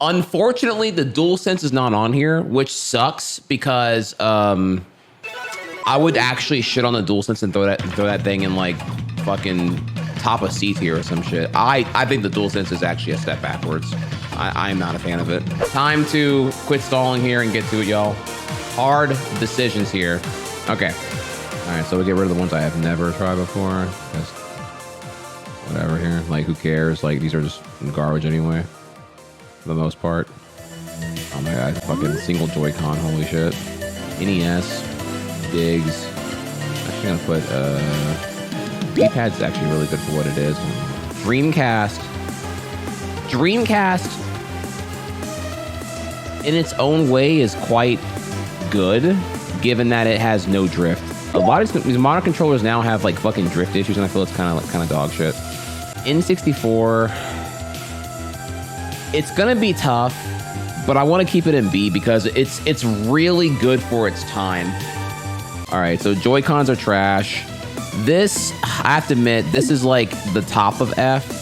Unfortunately, the DualSense is not on here, which sucks because I would actually shit on the DualSense and throw that thing in like fucking top of C tier or some shit. I think the DualSense is actually a step backwards. I'm not a fan of it. Time to quit stalling here and get to it, y'all. Hard decisions here. Okay. All right, so we get rid of the ones I have never tried before. Just whatever here. Like, who cares? Like, these are just garbage anyway, for the most part. Oh my god, fucking single Joy-Con, holy shit. NES, Diggs. Actually gonna put, D-pad's actually really good for what it is. Dreamcast, in its own way, is quite good, given that it has no drift. A lot of these modern controllers now have like fucking drift issues, and I feel it's kind of dog shit. N64, it's gonna be tough, but I want to keep it in B because it's really good for its time. All right, so Joy-Cons are trash. This, I have to admit, this is like the top of F.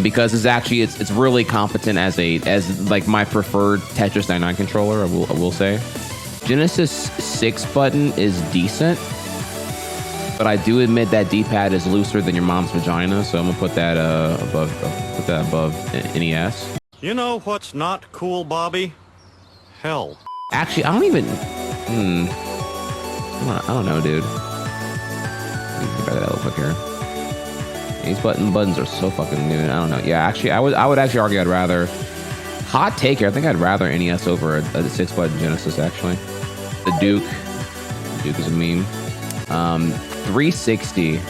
Because it's really competent as like my preferred Tetris 99 controller. I will say, Genesis 6 button is decent, but I do admit that D-pad is looser than your mom's vagina, so I'm gonna put that above NES. You know what's not cool, Bobby? Hell. Actually, I don't even. I don't know, dude. Get back to that real quick here. These buttons are so fucking new. I don't know. Yeah, actually, I would actually argue I'd rather. Hot take here. I think I'd rather NES over a 6-button Genesis. Actually, the Duke is a meme. 360.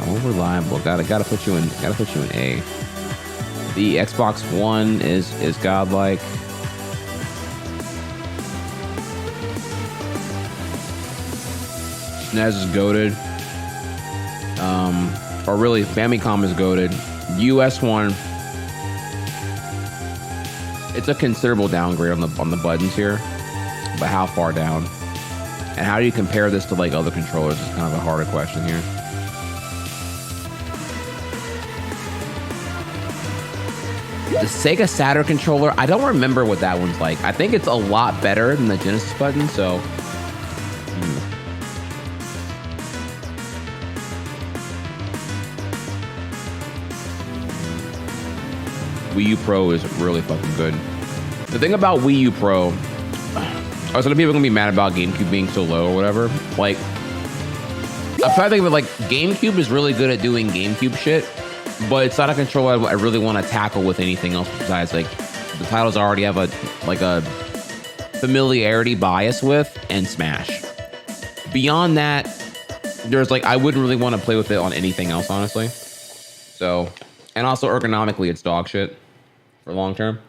Unreliable. Gotta put you in. Gotta put you in A. The Xbox One is godlike. SNES is goated. Or really, Famicom is goated. US one, it's a considerable downgrade on the buttons here, but how far down? And how do you compare this to like other controllers? Is kind of a harder question here. The Sega Saturn controller, I don't remember what that one's like. I think it's a lot better than the Genesis button, so. Wii U Pro is really fucking good. The thing about Wii U Pro, are some people gonna be mad about GameCube being so low or whatever. Like, I'm trying to think of it like GameCube is really good at doing GameCube shit, but it's not a controller I really want to tackle with anything else besides like the titles I already have a familiarity bias with, and Smash. Beyond that, there's like I wouldn't really want to play with it on anything else, honestly. So, and also ergonomically, it's dog shit for long term.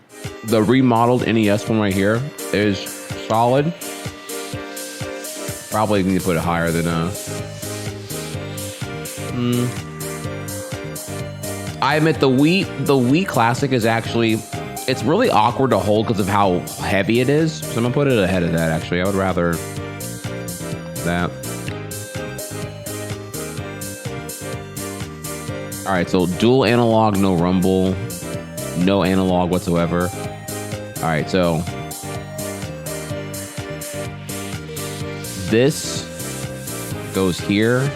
The remodeled NES one right here is solid. Probably need to put it higher than I admit the Wii Classic is actually, it's really awkward to hold because of how heavy it is. So I'm gonna put it ahead of that. Actually, I would rather that. All right, so dual analog, no rumble, no analog whatsoever. All right, so this goes here.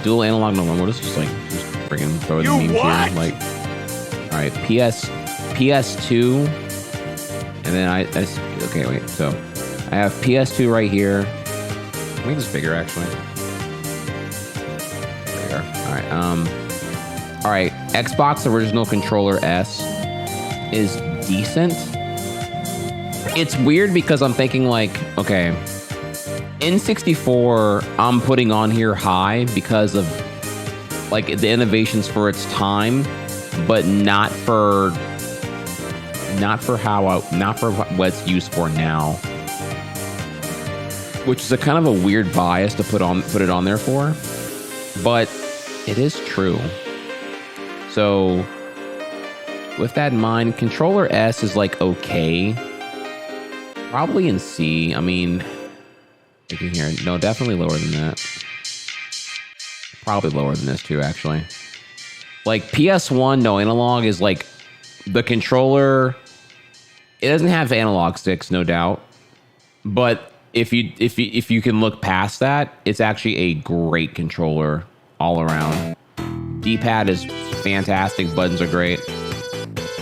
Dual analog, no rumble. This is like just freaking throw the memes here. Like, all right, PS2, and then okay, wait. So I have PS2 right here. Make this bigger, actually. There we are. All right. All right, Xbox original controller S is decent. It's weird because I'm thinking like, okay, N64 I'm putting on here high because of like the innovations for its time, but not for what it's used for now. Which is a kind of a weird bias to put it on there for, but it is true. So with that in mind, controller S is like okay. Probably in C. I mean, looking here, no, definitely lower than that. Probably lower than this too, actually. Like PS1, no analog is like The controller, it doesn't have analog sticks, no doubt. But if you can look past that, it's actually a great controller all around. D-pad is fantastic. Buttons are great.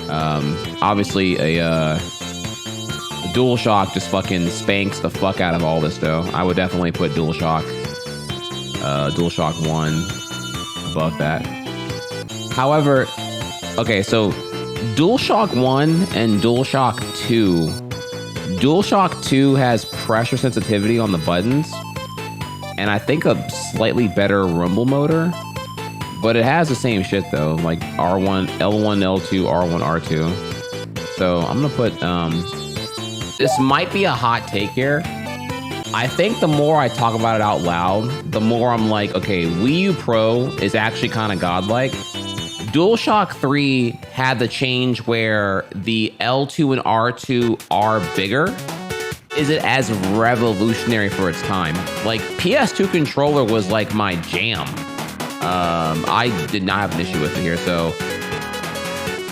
Obviously, a DualShock just fucking spanks the fuck out of all this, though. I would definitely put DualShock 1 above that. However, okay, so DualShock 1 and DualShock 2. DualShock 2 has pressure sensitivity on the buttons, and I think a slightly better rumble motor. But it has the same shit though, like R1, L1, L2, R1, R2. So I'm gonna put, this might be a hot take here. I think the more I talk about it out loud, the more I'm like, okay, Wii U Pro is actually kind of godlike. DualShock 3 had the change where the L2 and R2 are bigger. Is it as revolutionary for its time? Like PS2 controller was like my jam. I did not have an issue with it here, so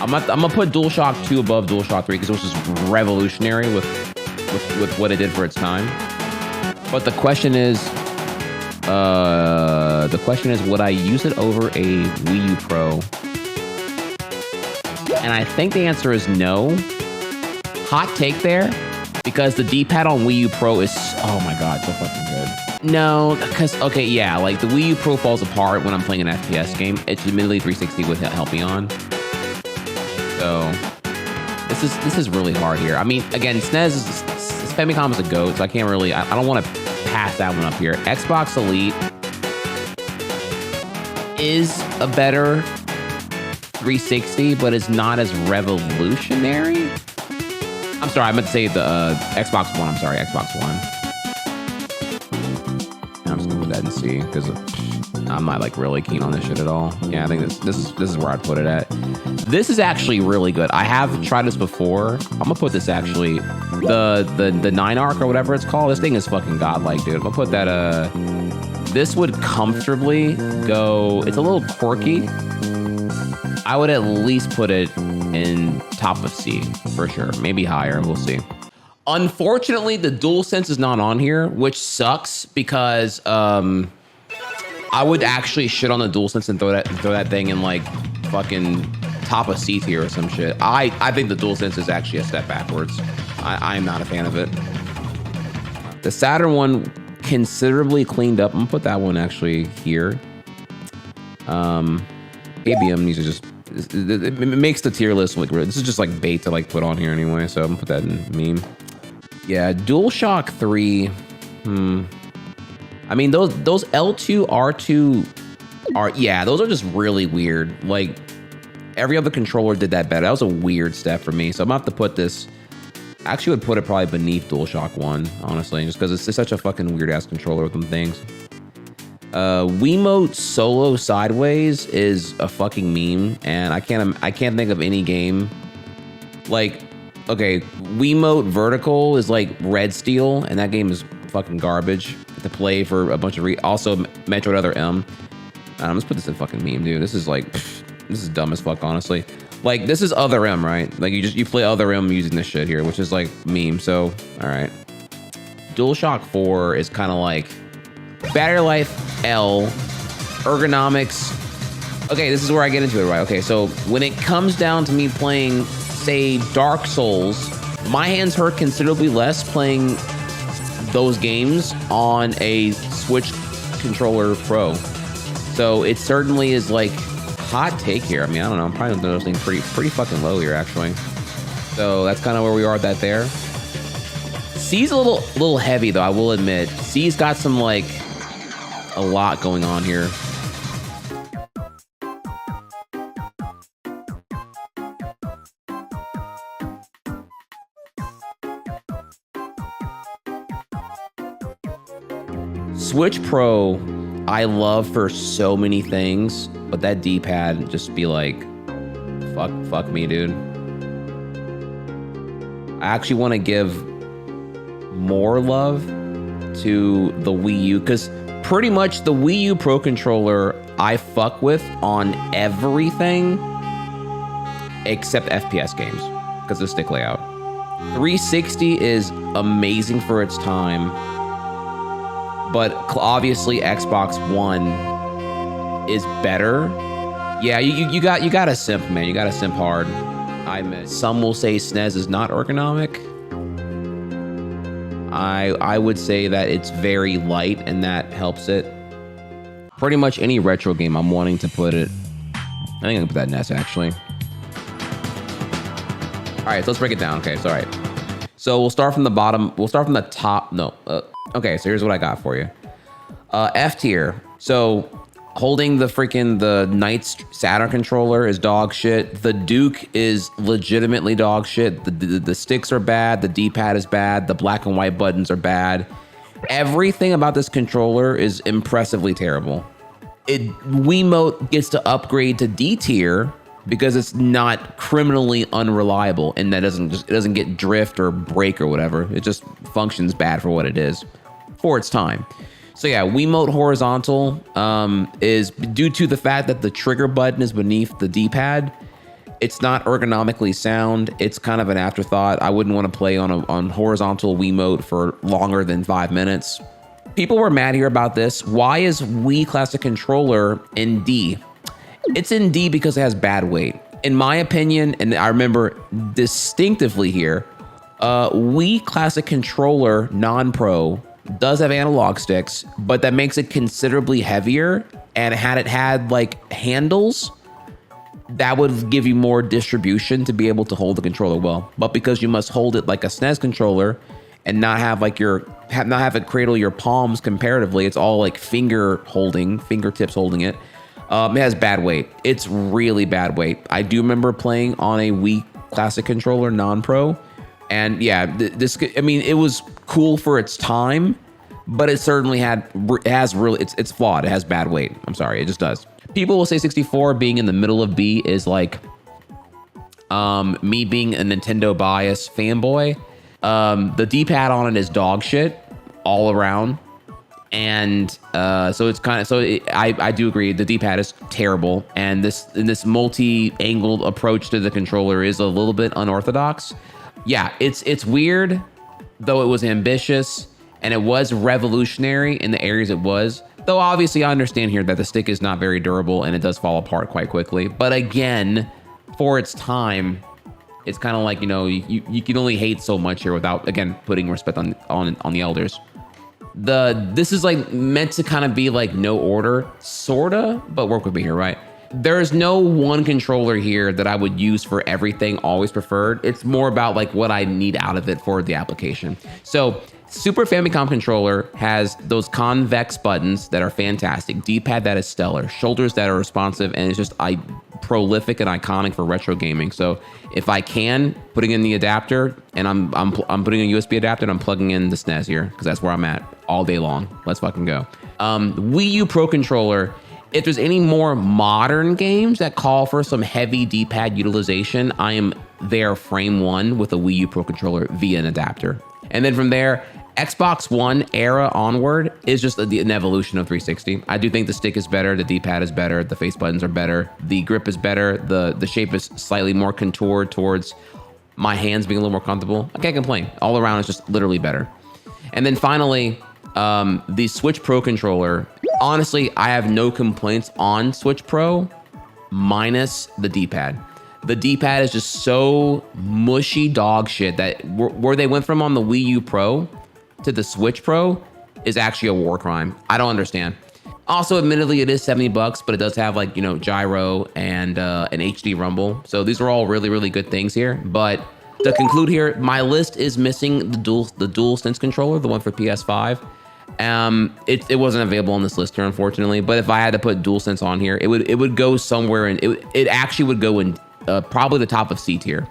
I'm gonna put DualShock 2 above DualShock 3 because it was just revolutionary with what it did for its time. But the question is, would I use it over a Wii U Pro? And I think the answer is no. Hot take there, because the D-pad on Wii U Pro is, oh my god, so fucking good. No, because, okay, yeah, like the Wii U Pro falls apart when I'm playing an FPS game. It's admittedly 360 would help me on. So this is really hard here. I mean, again, SNES, Famicom is a GOAT, so I can't really, I don't want to pass that one up here. Xbox Elite is a better 360, but it's not as revolutionary. I'm sorry, I meant to say the Xbox One. I'm sorry, Xbox One. I'm just gonna put that in C because I'm not like really keen on this shit at all. Yeah, I think this is where I'd put it at. This is actually really good. I have tried this before. I'm gonna put this actually the 9 arc or whatever it's called. This thing is fucking godlike, dude. I'm gonna put that this would comfortably go. It's a little quirky. I would at least put it in top of C for sure. Maybe higher. We'll see. Unfortunately, the DualSense is not on here, which sucks because I would actually shit on the DualSense and throw that thing in like fucking top of C tier or some shit. I think the DualSense is actually a step backwards. I'm not a fan of it. The Saturn one considerably cleaned up. I'm gonna put that one actually here. ABM needs to just, it makes the tier list look good. This is just like bait to like put on here anyway, so I'm gonna put that in meme. Yeah, DualShock 3. I mean, those L2, R2 are, yeah, those are just really weird. Like every other controller did that better. That was a weird step for me. So I'm gonna have to put this, I actually would put it probably beneath DualShock 1, honestly, just because it's such a fucking weird ass controller with them things. Wiimote Solo Sideways is a fucking meme, and I can't think of any game like, okay, Wiimote Vertical is like Red Steel, and that game is fucking garbage to play for a bunch of also Metroid Other M. Let's put this in fucking meme, dude. This is like, this is dumb as fuck, honestly. Like, this is Other M, right? Like, you play Other M using this shit here, which is like meme. So, all right. DualShock 4 is kind of like battery life L, ergonomics. Okay, this is where I get into it, right? Okay, so when it comes down to me playing, say, Dark Souls, my hands hurt considerably less playing those games on a Switch Controller Pro. So it certainly is like hot take here. I mean, I don't know. I'm probably noticing pretty fucking low here, actually. So that's kind of where we are at that there. C's a little heavy, though, I will admit. C's got some, like, a lot going on here. Switch Pro, I love for so many things, but that D-pad just be like, fuck me, dude. I actually want to give more love to the Wii U, because pretty much the Wii U Pro Controller I fuck with on everything. except FPS games because of the stick layout. 360 is amazing for its time, but obviously Xbox One is better. Yeah, you got a simp, man. You got a simp hard. Some will say SNES is not ergonomic. I would say that it's very light, and that helps it. Pretty much any retro game I'm wanting to put it. I think I can put that in S, actually. All right, so let's break it down. Okay, it's all right. So we'll start from the bottom. We'll start from the top. No. Okay, so here's what I got for you. F tier. So holding the Knights Saturn controller is dog shit. The Duke is legitimately dog shit. The sticks are bad. The D-pad is bad. The black and white buttons are bad. Everything about this controller is impressively terrible. Wiimote gets to upgrade to D tier because it's not criminally unreliable, and that it doesn't get drift or break or whatever. It just functions bad for what it is for its time. So yeah, Wiimote horizontal is due to the fact that the trigger button is beneath the D-pad. It's not ergonomically sound. It's kind of an afterthought. I wouldn't want to play on horizontal Wiimote for longer than 5 minutes. People were mad here about this. Why is Wii Classic Controller in D? It's in D because it has bad weight. In my opinion, and I remember distinctively here, Wii Classic Controller non-pro does have analog sticks, but that makes it considerably heavier. And had it had like handles, that would give you more distribution to be able to hold the controller well. But because you must hold it like a SNES controller and not have like not have it cradle your palms comparatively, it's all like fingertips holding it. It has bad weight. It's really bad weight. I do remember playing on a Wii Classic Controller non-pro, and yeah, it was cool for its time, but it certainly it's flawed. It has bad weight. I'm sorry, it just does. People will say 64 being in the middle of B is like me being a Nintendo bias fanboy. The D-pad on it is dog shit all around. And so it's kind of I do agree the D-pad is terrible, and this multi-angled approach to the controller is a little bit unorthodox. Yeah, it's weird, though it was ambitious and it was revolutionary in the areas it was. Though obviously I understand here that the stick is not very durable and it does fall apart quite quickly. But again, for its time, it's kind of like, you can only hate so much here without, again, putting respect on the elders. This is like meant to kind of be like no order, sorta, but work with me here, right? There's no one controller here that I would use for everything, always preferred. It's more about like what I need out of it for the application. So Super Famicom controller has those convex buttons that are fantastic, D-pad that is stellar, shoulders that are responsive, and it's just prolific and iconic for retro gaming. So if I can, putting in the adapter, and I'm putting in a USB adapter and I'm plugging in the SNES here because that's where I'm at all day long. Let's fucking go. Wii U Pro controller. If there's any more modern games that call for some heavy D-pad utilization, I am there frame one with a Wii U Pro controller via an adapter. And then from there, Xbox One era onward is just an evolution of 360. I do think the stick is better, the D-pad is better, the face buttons are better, the grip is better, the shape is slightly more contoured towards my hands being a little more comfortable. I can't complain. All around, it's just literally better. And then finally, the Switch Pro controller. Honestly, I have no complaints on Switch Pro minus the D-pad. The D-pad is just so mushy dog shit that where they went from on the Wii U Pro to the Switch Pro is actually a war crime. I don't understand. Also, admittedly, it is $70, but it does have like, gyro and an HD rumble. So these are all really, really good things here. But to conclude here, my list is missing the DualSense controller, the one for PS5. It wasn't available on this list here, unfortunately. But if I had to put DualSense on here, it would go somewhere, and it actually would go in probably the top of C tier.